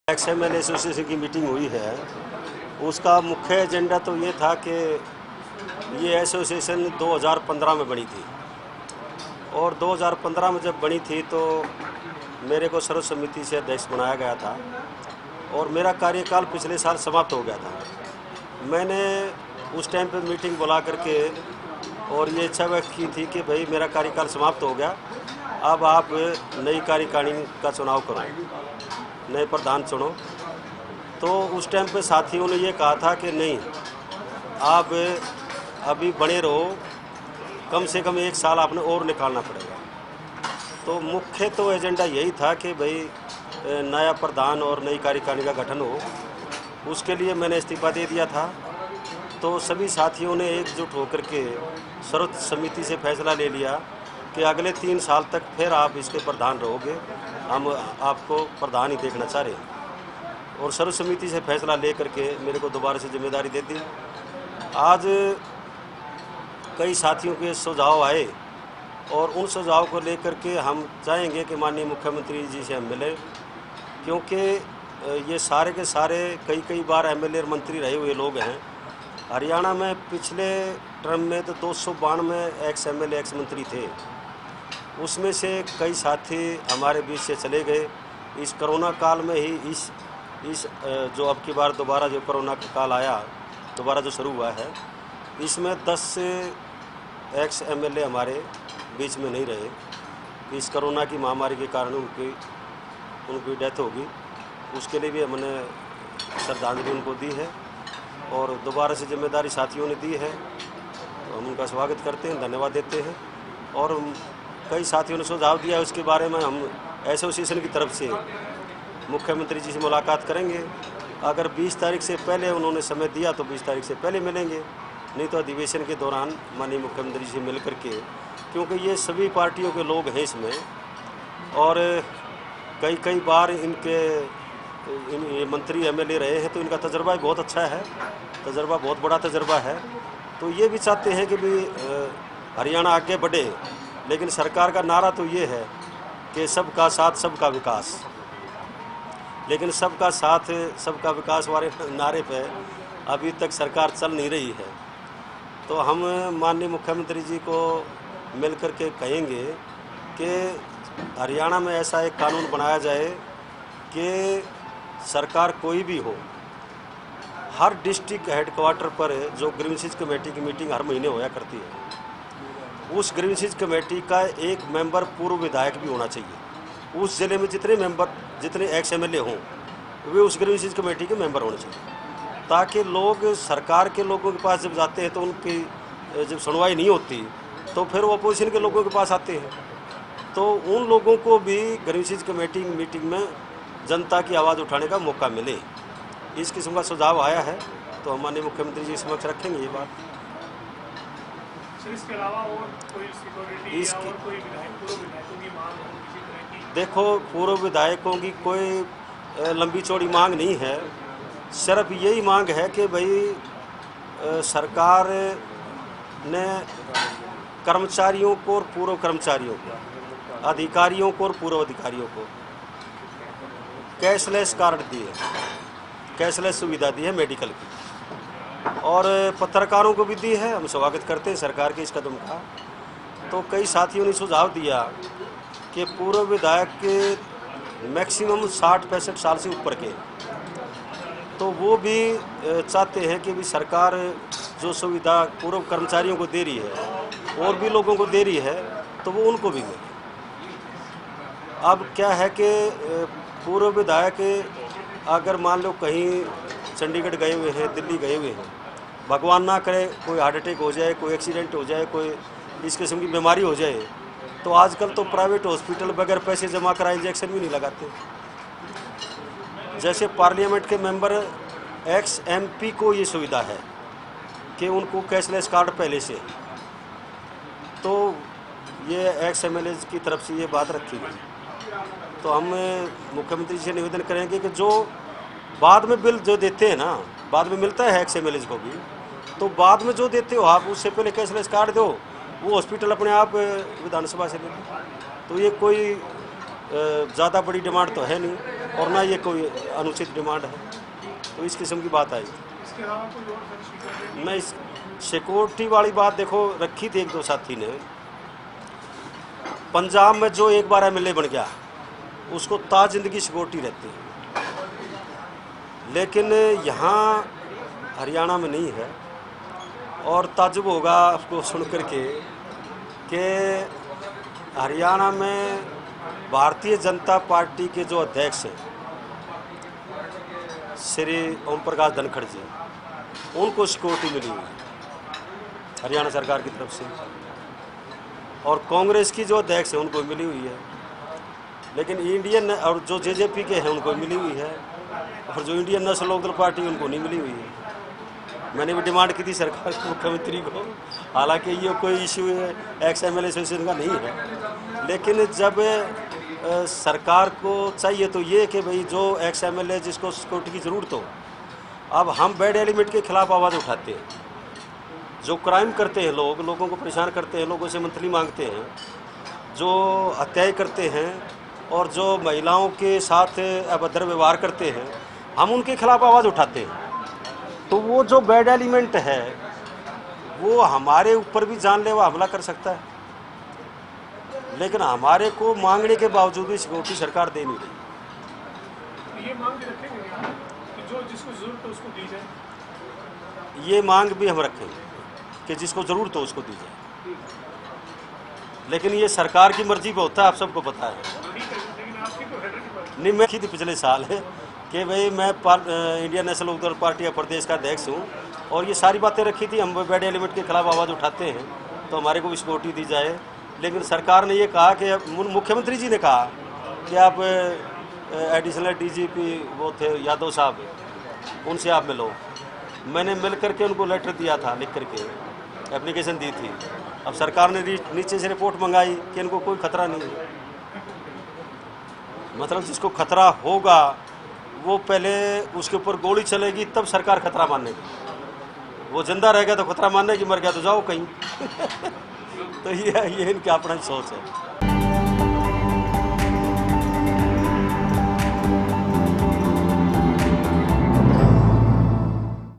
XML association की meeting हुई है। उसका मुख्य एजेंडा तो ये था कि ये एसोसिएशन 2015 में बनी थी और 2015 में जब बनी थी तो मेरे को सर्वसम्मति से अध्यक्ष बनाया गया था और मेरा कार्यकाल पिछले साल समाप्त हो गया था। मैंने उस टाइम पे मीटिंग बुला करके और ये इच्छा व्यक्त की थी कि भाई मेरा कार्यकाल समाप्त हो गया, अब आप नई कार्यकारिणी का चुनाव करो, नए प्रधान चुनो। तो उस टाइम पे साथियों ने ये कहा था कि नहीं, आप अभी बने रहो, कम से कम 1 साल आपने और निकालना पड़ेगा। तो मुख्य तो एजेंडा यही था कि भाई नया प्रधान और नई कार्यकारिणी का गठन हो। उसके लिए मैंने इस्तीफा दे दिया था। तो सभी साथियों ने एकजुट होकर के सर्वसम्मति से फैसला ले लिया कि अगले 3 साल तक फिर आप इसके प्रधान रहोगे, हम आपको प्रधान ही देखना चाह रहे हैं। और सर्वसम्मति से फैसला ले करके मेरे को दोबारा से जिम्मेदारी दे दी। आज कई साथियों के सुझाव आए और उन सुझाव को लेकर के हम चाहेंगे कि माननीय मुख्यमंत्री जी से हम मिलें, क्योंकि ये सारे के सारे कई बार एमएलए और मंत्री रहे हुए लोग हैं। हरियाणा में पिछले टर्म में तो 292 एक्स एमएलए एक्स मंत्री थे, उसमें से कई साथी हमारे बीच से चले गए। इस कोरोना काल में ही इस जो अब की बार दोबारा जो कोरोना का काल आया, दोबारा जो शुरू हुआ है, इसमें 10 एक्स एमएलए हमारे बीच में नहीं रहे। इस कोरोना की महामारी के कारण उनकी डेथ होगी, उसके लिए भी हमने श्रद्धांजलि उनको दी है और दोबारा से जिम्मेदारी साथियों ने दी है, तो हम उनका स्वागत करते हैं, धन्यवाद देते हैं। और कई साथियों ने सुझाव दिया, उसके बारे में हम एसोसिएशन की तरफ से मुख्यमंत्री जी से मुलाकात करेंगे। अगर 20 तारीख से पहले उन्होंने समय दिया तो 20 तारीख से पहले मिलेंगे, नहीं तो अधिवेशन के दौरान माननीय मुख्यमंत्री जी से मिल करके, क्योंकि ये सभी पार्टियों के लोग हैं इसमें और कई बार ये मंत्री एमएलए रहे हैं, तो इनका तजर्बा भी बहुत अच्छा है, तजर्बा बहुत बड़ा तजर्बा है। तो ये भी चाहते हैं कि भी हरियाणा आगे बढ़े, लेकिन सरकार का नारा तो ये है कि सबका साथ सबका विकास, लेकिन सबका साथ सबका विकास वाले नारे पे अभी तक सरकार चल नहीं रही है। तो हम माननीय मुख्यमंत्री जी को मिल कर के कहेंगे कि हरियाणा में ऐसा एक कानून बनाया जाए कि सरकार कोई भी हो, हर डिस्ट्रिक्ट हेडक्वार्टर पर जो ग्रीवेंसेस कमेटी की मीटिंग हर महीने होया करती है, उस ग्रीवेंसेस कमेटी का एक मेंबर पूर्व विधायक भी होना चाहिए। उस ज़िले में जितने एक्स एमएलए हों, वे उस ग्रीवेंसेस कमेटी के मेंबर होने चाहिए, ताकि लोग सरकार के लोगों के पास जब जाते हैं तो उनकी जब सुनवाई नहीं होती तो फिर वो अपोजिशन के लोगों के पास आते हैं। तो उन लोगों को भी ग्रीवेंसेस कमेटी मीटिंग में जनता की आवाज़ उठाने का मौका मिले, इस किस्म का सुझाव आया है। तो हम माननीय मुख्यमंत्री जी समक्ष रखेंगे ये बात। इसके अलावा और कोई सिक्योरिटी या और कोई पूर्व विधायकों की मांग हो किसी तरह की? देखो, पूर्व विधायकों की कोई लंबी चौड़ी मांग नहीं है, सिर्फ यही मांग है कि भाई सरकार ने कर्मचारियों को और पूर्व कर्मचारियों को, अधिकारियों को और पूर्व अधिकारियों को कैशलेस कार्ड दिए, कैशलेस सुविधा दी है मेडिकल की, और पत्रकारों को भी दी है। हम स्वागत करते हैं सरकार के इस कदम का। तो कई साथियों ने सुझाव दिया कि पूर्व विधायक के मैक्सिमम 60-65 साल से ऊपर के, तो वो भी चाहते हैं कि भी सरकार जो सुविधा पूर्व कर्मचारियों को दे रही है और भी लोगों को दे रही है, तो वो उनको भी मिले। अब क्या है कि पूर्व विधायक अगर मान लो कहीं चंडीगढ़ गए हुए हैं, दिल्ली गए हुए हैं, भगवान ना करे कोई हार्ट अटैक हो जाए, कोई एक्सीडेंट हो जाए, कोई इस किस्म की बीमारी हो जाए, तो आजकल तो प्राइवेट हॉस्पिटल बगैर पैसे जमा कराए इंजेक्शन भी नहीं लगाते। जैसे पार्लियामेंट के मेंबर एक्स एमपी को ये सुविधा है कि उनको कैशलेस कार्ड पहले से, तो ये एक्स एमएलए की तरफ से ये बात रखी गई। तो हम मुख्यमंत्री जी से निवेदन करेंगे कि जो बाद में बिल जो देते हैं ना, बाद में मिलता है एक्स एमएलए को भी, तो बाद में जो देते हो आप उससे पहले कैशलेस कार्ड दो, वो हॉस्पिटल अपने आप विधानसभा से ले लो। तो ये कोई ज़्यादा बड़ी डिमांड तो है नहीं। और ना ये कोई अनुचित डिमांड है, तो इस किस्म की बात आई। इसके अलावा कोई और सिक्योरिटी? मैं इस सिक्योरिटी वाली बात देखो रखी थी एक दो साथी ने। पंजाब में जो एक बार एमएलए बन गया उसको ता जिंदगी सिक्योरिटी रहती है, लेकिन यहाँ हरियाणा में नहीं है। और ताज्जुब होगा आपको सुन करके कि हरियाणा में भारतीय जनता पार्टी के जो अध्यक्ष हैं श्री ओम प्रकाश धनखड़ जी, उनको सिक्योरिटी मिली हुई है हरियाणा सरकार की तरफ से, और कांग्रेस की जो अध्यक्ष है उनको मिली हुई है, लेकिन इंडियन और जो जेजेपी के हैं उनको मिली हुई है, और जो इंडियन नेशनल लोकदल पार्टी उनको नहीं मिली हुई है। मैंने भी डिमांड की थी सरकार को, मुख्यमंत्री को, हालांकि ये कोई इशू एक्स एमएलए एसोसिएशन का नहीं है, लेकिन जब सरकार को चाहिए तो ये कि भाई जो एक्स एमएलए जिसको सिक्योरिटी की ज़रूरत हो, अब हम बैड एलिमेंट के खिलाफ आवाज़ उठाते हैं, जो क्राइम करते हैं लोगों को परेशान करते हैं, लोगों से मंथली मांगते हैं, जो हत्याएं करते हैं और जो महिलाओं के साथ अभद्र व्यवहार करते हैं, हम उनके खिलाफ आवाज़ उठाते हैं। तो वो जो बैड एलिमेंट है वो हमारे ऊपर भी जानलेवा हमला कर सकता है, लेकिन हमारे को मांगने के बावजूद भी सिक्योरिटी सरकार दे नहीं रही। ये मांग रखेंगे आप कि जो जिसको जरूरत हो उसको दी जाए? ये मांग भी हम रखेंगे कि जिसको ज़रूरत हो उसको दी जाए, लेकिन ये सरकार की मर्जी पे होता है, आप सबको पता है। ठीक है, लेकिन आपकी तो हेडर की बात नहीं, मैं की थी पिछले साल है कि भाई मैं इंडियन नेशनल लोकदल पार्टी प्रदेश का अध्यक्ष हूँ, और ये सारी बातें रखी थी, हम बैड एलिमेंट के खिलाफ आवाज़ उठाते हैं तो हमारे को भी सिक्योरिटी दी जाए। लेकिन सरकार ने ये कहा कि मुख्यमंत्री जी ने कहा कि आप एडिशनल डीजीपी वो थे यादव साहब, उनसे आप मिलो। मैंने मिल करके उनको लेटर दिया था, लिख करके एप्लीकेशन दी थी। अब सरकार ने नीचे से रिपोर्ट मंगाई कि इनको कोई खतरा नहीं है। मतलब जिसको खतरा होगा वो पहले उसके ऊपर गोली चलेगी तब सरकार खतरा मानेगी। वो जिंदा रह गया तो खतरा मानेगी, मर गया तो जाओ कहीं। तो ये इनकी अपना सोच है।